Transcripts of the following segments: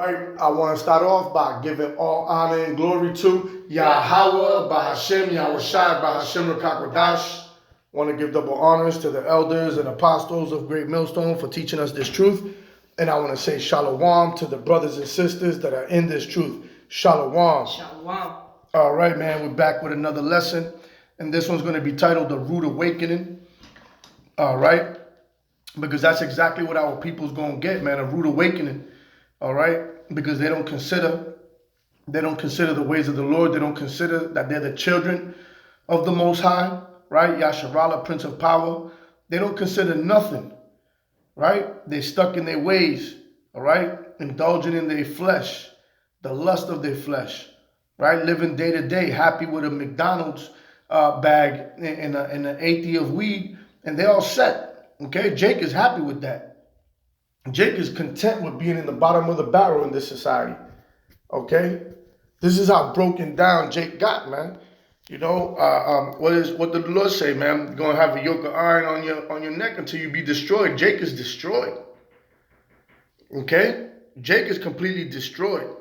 Right, I want to start off by giving all honor and glory to Yahweh, Bahashem, Yahushai, Bahashem Rakakwadash. Want to give double honors to the elders and apostles of Great Millstone for teaching us this truth. And I want to say shalom to the brothers and sisters that are in this truth. Shalom. Shalom. All right, man, we're back with another lesson. And this one's going to be titled The Rude Awakening. All right, because that's exactly what our people's going to get, man, a rude awakening. All right, because they don't consider the ways of the Lord. They don't consider that they're the children of the Most High, right? Yasharallah, Prince of Power. They don't consider nothing, right? They're stuck in their ways, all right? Indulging in their flesh, the lust of their flesh, right? Living day to day, happy with a McDonald's bag and an eighty of weed, and they're all set, okay? Jake is happy with that. Jake is content with being in the bottom of the barrel in this society. Okay? This is how broken down Jake got, man. You know, what did the Lord say, man? You're gonna have a yoke of iron on your neck until you be destroyed. Jake is destroyed. Okay? Jake is completely destroyed.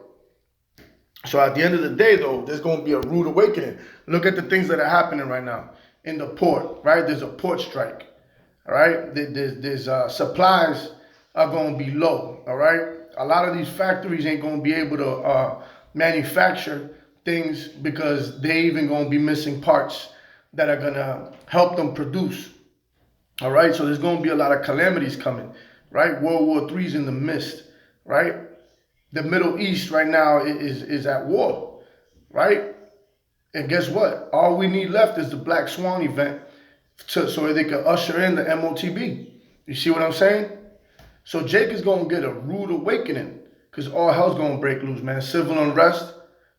So at the end of the day, though, there's gonna be a rude awakening. Look at the things that are happening right now in the port, right? There's a port strike. All right? There's supplies are going to be low, all right? A lot of these factories ain't going to be able to manufacture things because they even going to be missing parts that are going to help them produce, all right? So there's going to be a lot of calamities coming, right? World War III's in the midst, right? The Middle East right now is at war, right? And guess what? All we need left is the Black Swan event so they can usher in the MOTB. You see what I'm saying? So Jake is going to get a rude awakening because all hell's going to break loose, man. Civil unrest,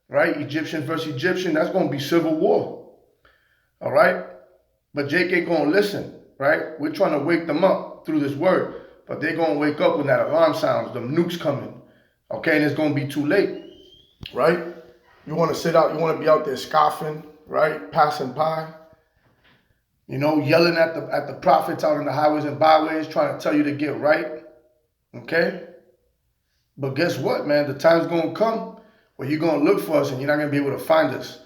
right? Egyptian versus Egyptian, that's going to be civil war, all right? But Jake ain't going to listen, right? We're trying to wake them up through this word, but they're going to wake up when that alarm sounds, the nukes coming, okay? And it's going to be too late, right? You want to sit out, you want to be out there scoffing, right? Passing by, you know, yelling at the prophets out on the highways and byways, trying to tell you to get right. Okay? But guess what, man? The time's going to come where you're going to look for us and you're not going to be able to find us.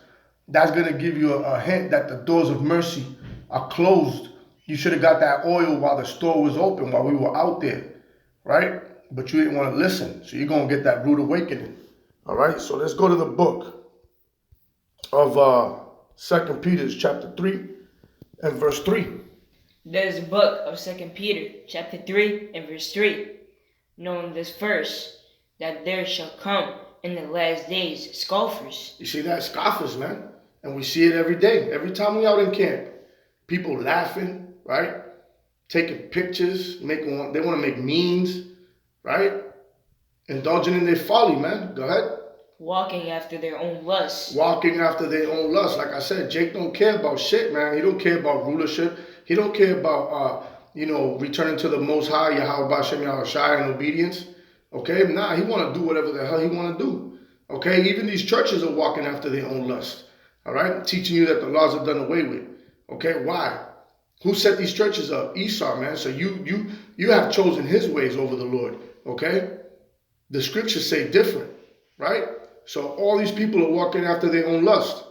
That's going to give you a hint that the doors of mercy are closed. You should have got that oil while the store was open, while we were out there, right? But you didn't want to listen. So you're going to get that rude awakening. All right? So let's go to the book of 2 Peter chapter 3 and verse 3. There's the book of 2 Peter chapter 3 and verse 3. Knowing this first, that there shall come in the last days scoffers. You see that? Scoffers, man. And we see it every day. Every time we out in camp. People laughing, right? Taking pictures, they want to make memes, right? Indulging in their folly, man. Go ahead. Walking after their own lusts. Walking after their own lusts. Like I said, Jake don't care about shit, man. He don't care about rulership. He don't care about returning to the Most High, Yahweh Bashem Yahushai, in obedience. Okay? Nah, he want to do whatever the hell he want to do. Okay? Even these churches are walking after their own lust. All right? Teaching you that the laws are done away with. Okay? Why? Who set these churches up? Esau, man. So you have chosen his ways over the Lord. Okay? The scriptures say different. Right? So all these people are walking after their own lust.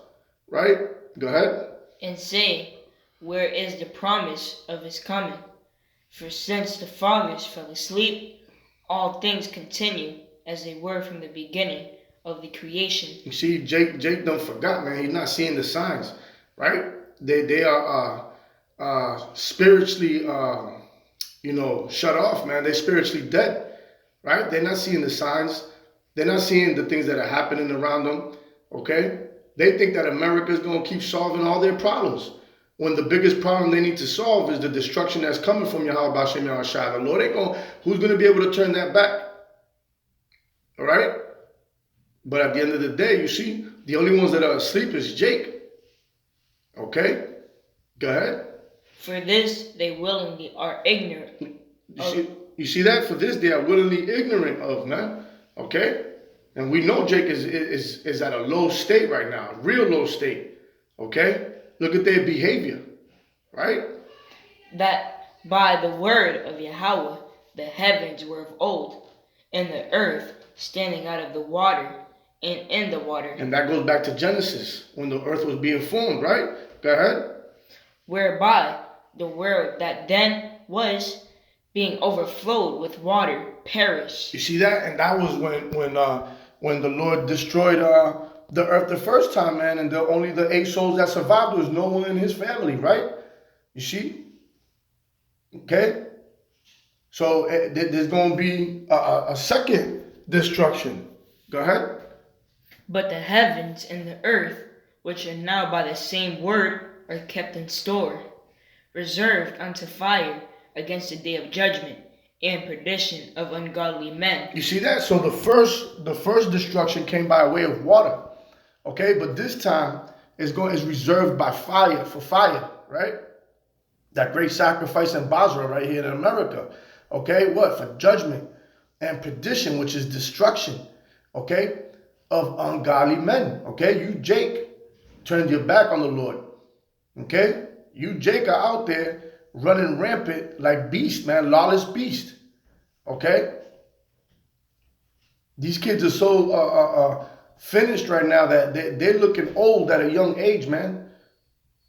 Right? Go ahead. And say, where is the promise of his coming? For since the fathers fell asleep, all things continue as they were from the beginning of the creation. You see, Jake don't forgot, man. He's not seeing the signs, right? They are spiritually, shut off, man. They're spiritually dead, right? They're not seeing the signs. They're not seeing the things that are happening around them, okay? They think that America's going to keep solving all their problems, when the biggest problem they need to solve is the destruction that's coming from Yahweh Bashem Yahushai. The Lord ain't going, who's going to be able to turn that back? All right? But at the end of the day, you see, the only ones that are asleep is Jake. Okay? Go ahead. For this they willingly are ignorant. You see that? For this they are willingly ignorant of, man. Okay? And we know Jake is at a low state right now, a real low state. Okay? Look at their behavior, right? That by the word of Yahweh the heavens were of old, and the earth standing out of the water and in the water. And that goes back to Genesis, when the earth was being formed, right? Go ahead. Whereby the world that then was, being overflowed with water, perished. You see that? And that was when the Lord destroyed the earth the first time, man, and only the 8 souls that survived was Noah and his family, right? You see? Okay? So there's going to be a second destruction. Go ahead. But the heavens and the earth, which are now by the same word, are kept in store, reserved unto fire against the day of judgment and perdition of ungodly men. You see that? So the first destruction came by way of water. Okay, but this time is reserved by fire, for fire, right? That great sacrifice in Basra right here in America. Okay, what? For judgment and perdition, which is destruction, okay, of ungodly men. Okay, you, Jake, turned your back on the Lord. Okay, you, Jake, are out there running rampant like beast, man, lawless beast. Okay, these kids are so finished right now that they're looking old at a young age, man,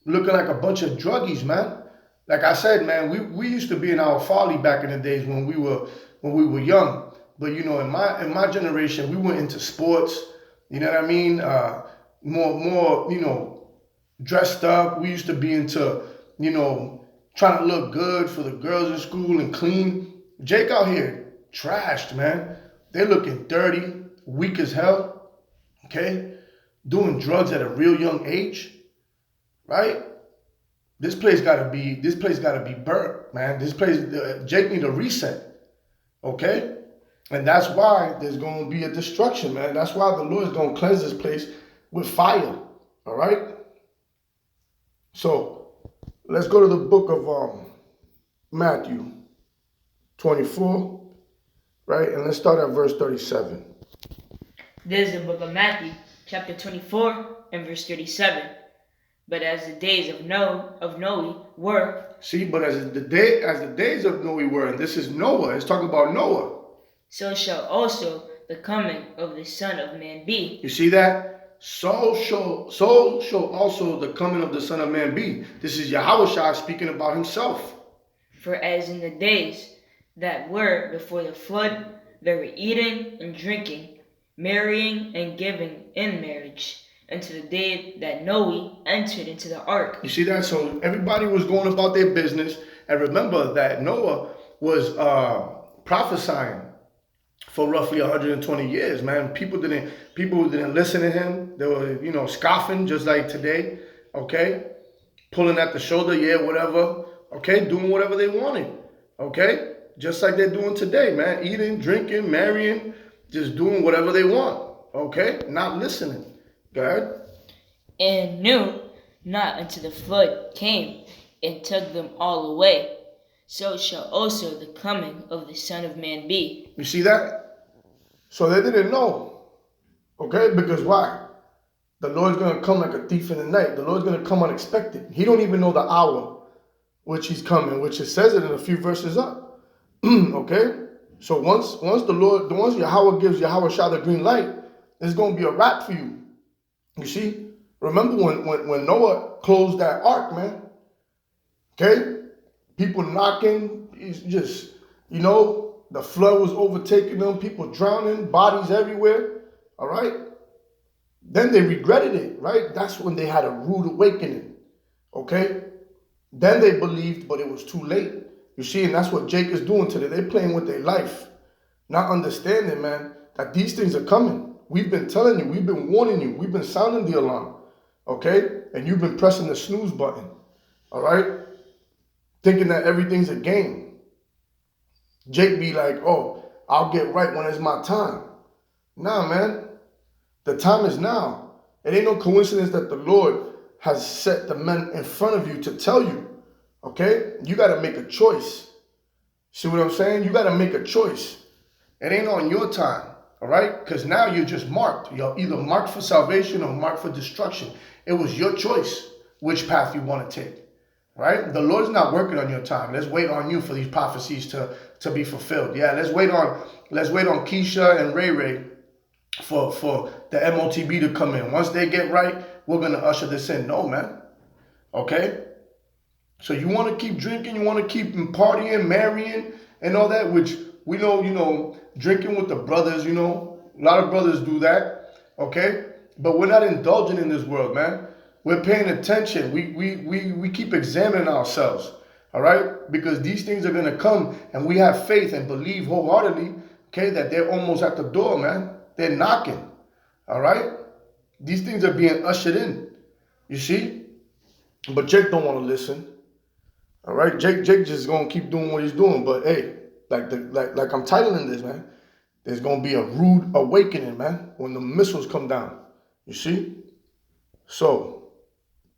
looking like a bunch of druggies, man. Like I said, man, we used to be in our folly back in the days when we were young. But you know, in my generation, we went into sports. You know what I mean? More, you know, dressed up. We used to be into, you know, trying to look good for the girls in school and clean. Jake out here, trashed, man. They're looking dirty, weak as hell. Okay, doing drugs at a real young age, right? This place gotta be burnt, man. This place, Jake need a reset, okay? And that's why there's gonna be a destruction, man. That's why the Lord is gonna cleanse this place with fire, all right? So let's go to the book of Matthew 24, right? And let's start at verse 37. This is the book of Matthew, chapter 24, and verse 37. But as the days of Noe were. See, but as the days of Noe were, and this is Noah, it's talking about Noah. So shall also the coming of the Son of Man be. You see that? So shall also the coming of the Son of Man be. This is Yahushua speaking about himself. For as in the days that were before the flood, they were eating and drinking, marrying and giving in marriage, until the day that Noe entered into the ark. You see that? So everybody was going about their business. And remember that Noah was prophesying for roughly 120 years, man. People didn't listen to him. They were, you know, scoffing just like today, okay? Pulling at the shoulder, yeah, whatever, okay? Doing whatever they wanted, okay? Just like they're doing today, man. Eating, drinking, marrying, just doing whatever they want, okay? Not listening. Go ahead. And knew not until the flood came and took them all away. So shall also the coming of the Son of Man be. You see that? So they didn't know. Okay? Because why? The Lord's going to come like a thief in the night. The Lord's going to come unexpected. He don't even know the hour which he's coming, which it says it in a few verses up. Okay? So once Yahweh gives Yahushua the green light, it's going to be a wrap for you. You see? Remember when Noah closed that ark, man? Okay? People knocking, it's just, you know, the flood was overtaking them, people drowning, bodies everywhere, all right? Then they regretted it, right? That's when they had a rude awakening, okay? Then they believed, but it was too late. You see, and that's what Jake is doing today. They're playing with their life, not understanding, man, that these things are coming. We've been telling you, we've been warning you, we've been sounding the alarm, okay? And you've been pressing the snooze button, all right? Thinking that everything's a game. Jake be like, oh, I'll get right when it's my time. Nah, man. The time is now. It ain't no coincidence that the Lord has set the men in front of you to tell you. Okay? You got to make a choice. See what I'm saying? You got to make a choice. It ain't on your time. All right? Because now you're just marked. You're either marked for salvation or marked for destruction. It was your choice which path you want to take. Right? The Lord's not working on your time. Let's wait on you for these prophecies to be fulfilled. Yeah, let's wait on let's wait on Keisha and Ray Ray for the MOTB to come in. Once they get right, we're going to usher this in. No, man. Okay? So you want to keep drinking, you want to keep partying, marrying, and all that, which we know, drinking with the brothers, a lot of brothers do that, okay? But we're not indulging in this world, man. We're paying attention. We keep examining ourselves, all right? Because these things are going to come, and we have faith and believe wholeheartedly, okay, that they're almost at the door, man. They're knocking, all right? These things are being ushered in, you see? But Jake don't want to listen. All right, Jake just gonna keep doing what he's doing. But hey, like I'm titling this, man. There's gonna be a rude awakening, man, when the missiles come down. You see? So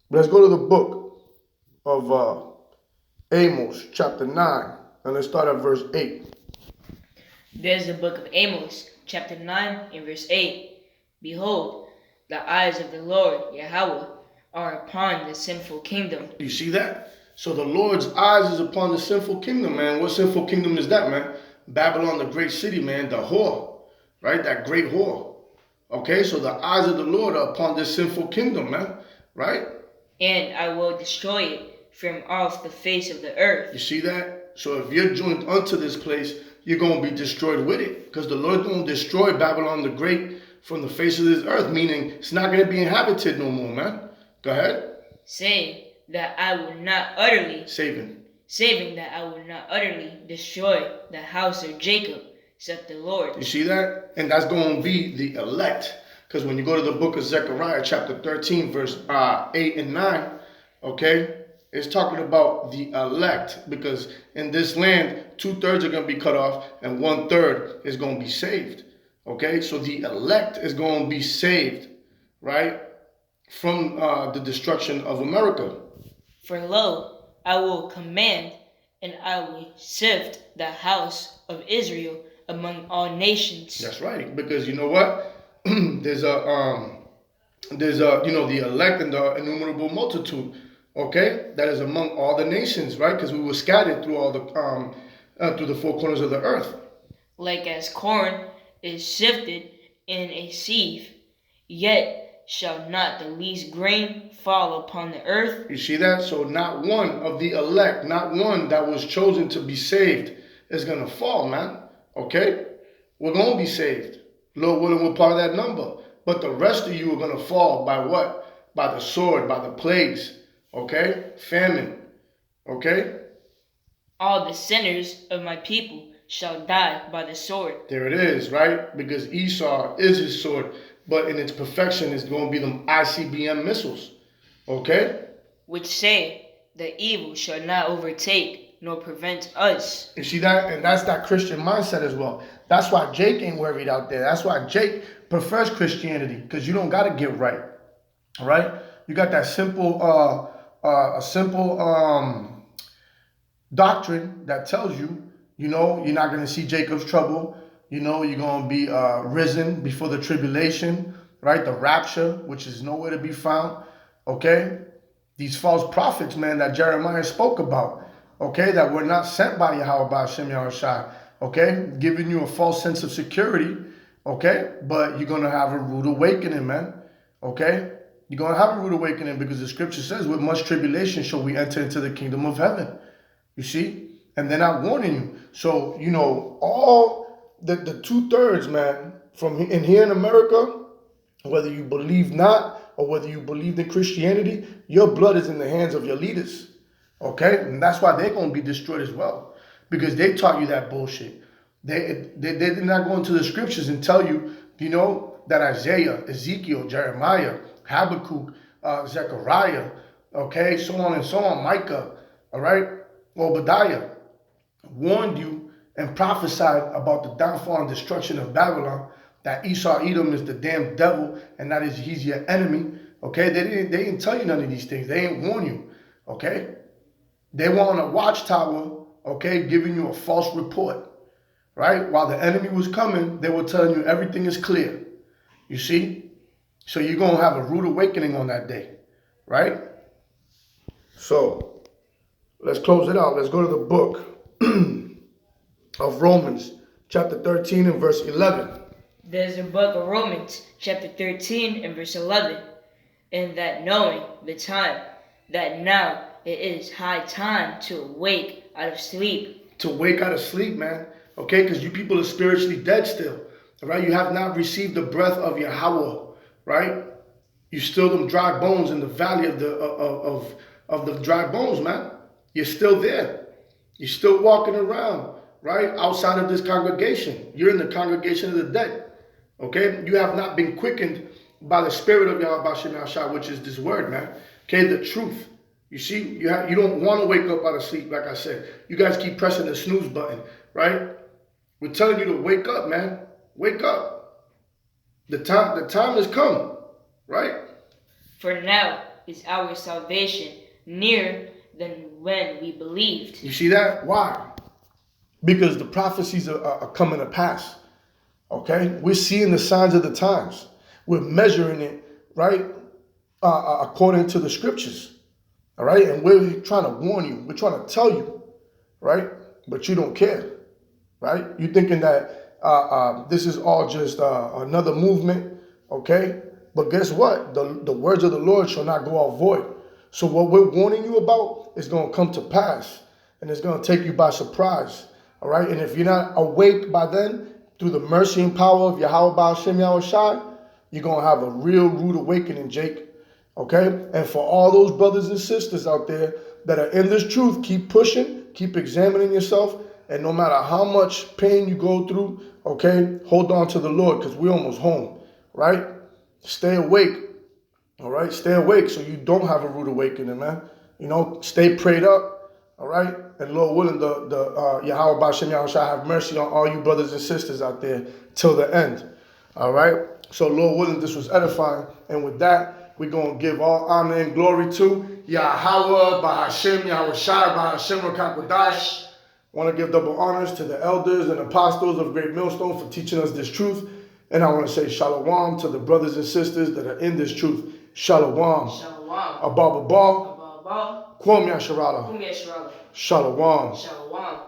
let's go to the book of Amos, chapter 9, and let's start at verse 8. There's the book of Amos, chapter 9, and verse 8. Behold, the eyes of the Lord Yahweh are upon the sinful kingdom. You see that? So the Lord's eyes is upon the sinful kingdom, man. What sinful kingdom is that, man? Babylon, the great city, man, the whore, right? That great whore. Okay, so the eyes of the Lord are upon this sinful kingdom, man, right? And I will destroy it from off the face of the earth. You see that? So if you're joined unto this place, you're going to be destroyed with it. Because the Lord going to destroy Babylon the great from the face of this earth, meaning it's not going to be inhabited no more, man. Go ahead. Saying that I will not utterly saving that I will not utterly destroy the house of Jacob, said the Lord. You see that? And that's going to be the elect. Because when you go to the book of Zechariah, chapter 13, verse 8 and 9, okay, it's talking about the elect. Because in this land, 2/3 are going to be cut off and 1/3 is going to be saved. Okay, so the elect is going to be saved, right, from the destruction of America. For lo, I will command, and I will sift the house of Israel among all nations. That's right, because you know what? there's the elect and the innumerable multitude, okay? That is among all the nations, right? Because we were scattered through all the through the four corners of the earth. Like as corn is sifted in a sieve, yet shall not the least grain fall upon the earth. You see that? So not one of the elect, not one that was chosen to be saved is going to fall, man. Okay? We're going to be saved. Lord willing, we're part of that number. But the rest of you are going to fall by what? By the sword, by the plagues. Okay? Famine. Okay? All the sinners of my people shall die by the sword. There it is, right? Because Esau is his sword. But in its perfection, it's going to be them ICBM missiles. Okay? Which say, the evil shall not overtake nor prevent us. You see that? And that's that Christian mindset as well. That's why Jake ain't worried out there. That's why Jake prefers Christianity. Because you don't got to get right. All right? You got that simple, doctrine that tells you, you're not going to see Jacob's trouble. You're going to be risen before the tribulation, right? The rapture, which is nowhere to be found, okay? These false prophets, man, that Jeremiah spoke about, okay? That were not sent by Yahweh, by Hashem Yahushua, okay? Giving you a false sense of security, okay? But you're going to have a rude awakening, man, okay? You're going to have a rude awakening because the scripture says, with much tribulation shall we enter into the kingdom of heaven. You see? And they're not warning you. So, all the 2/3, man, from in here in America, whether you believe not or whether you believe in Christianity, your blood is in the hands of your leaders. Okay? And that's why they're going to be destroyed as well. Because they taught you that bullshit. They're not going to the scriptures and tell you, that Isaiah, Ezekiel, Jeremiah, Habakkuk, Zechariah, okay, so on and so on, Micah, all right, Obadiah, warned you and prophesied about the downfall and destruction of Babylon, that Esau Edom is the damn devil and that he's your enemy, okay? They didn't tell you none of these things. They ain't warn you, okay? They were on a watchtower, okay, giving you a false report, right? While the enemy was coming, they were telling you everything is clear, you see? So you're going to have a rude awakening on that day, right? So let's close it out. Let's go to the book of Romans, chapter 13 and verse 11. There's the book of Romans, chapter 13 and verse 11. And that knowing the time, that now it is high time to awake out of sleep. To wake out of sleep, man. Okay, because you people are spiritually dead still. All right, you have not received the breath of Yahweh, right? You still them dry bones in the valley of the dry bones, man. You're still there. You're still walking around, right? Outside of this congregation. You're in the congregation of the dead. Okay? You have not been quickened by the spirit of Yahweh Shem Yahshua, which is this word, man. Okay, the truth. You see, you don't want to wake up out of sleep, like I said. You guys keep pressing the snooze button, right? We're telling you to wake up, man. Wake up. The time has come, right? For now is our salvation nearer than when we believed. You see that? Why? Because the prophecies are coming to pass. Okay? We're seeing the signs of the times. We're measuring it, right? According to the scriptures. All right? And we're trying to warn you. We're trying to tell you, right? But you don't care, right? You're thinking that this is all just another movement, okay? But guess what? The words of the Lord shall not go out void. So what we're warning you about is going to come to pass. And it's going to take you by surprise. All right? And if you're not awake by then, through the mercy and power of Yahweh Shem Yahushai, you're going to have a real rude awakening, Jake. Okay? And for all those brothers and sisters out there that are in this truth, keep pushing, keep examining yourself. And no matter how much pain you go through, okay, hold on to the Lord because we're almost home, right? Stay awake, all right? Stay awake so you don't have a rude awakening, man. You know, stay prayed up, all right? And Lord willing, the Yahweh B'Shem Yahushua have mercy on all you brothers and sisters out there till the end, all right? So Lord willing, this was edifying. And with that, we're going to give all honor and glory to Yahweh B'Shem Yahushua B'Shem Rakakwadash. I want to give double honors to the elders and apostles of Great Millstone for teaching us this truth. And I want to say shalom to the brothers and sisters that are in this truth. Shalom. Shalom. Abba Baba. Abba. Kwam Yasharala. Kum Yasharala. Shalom. Shalom.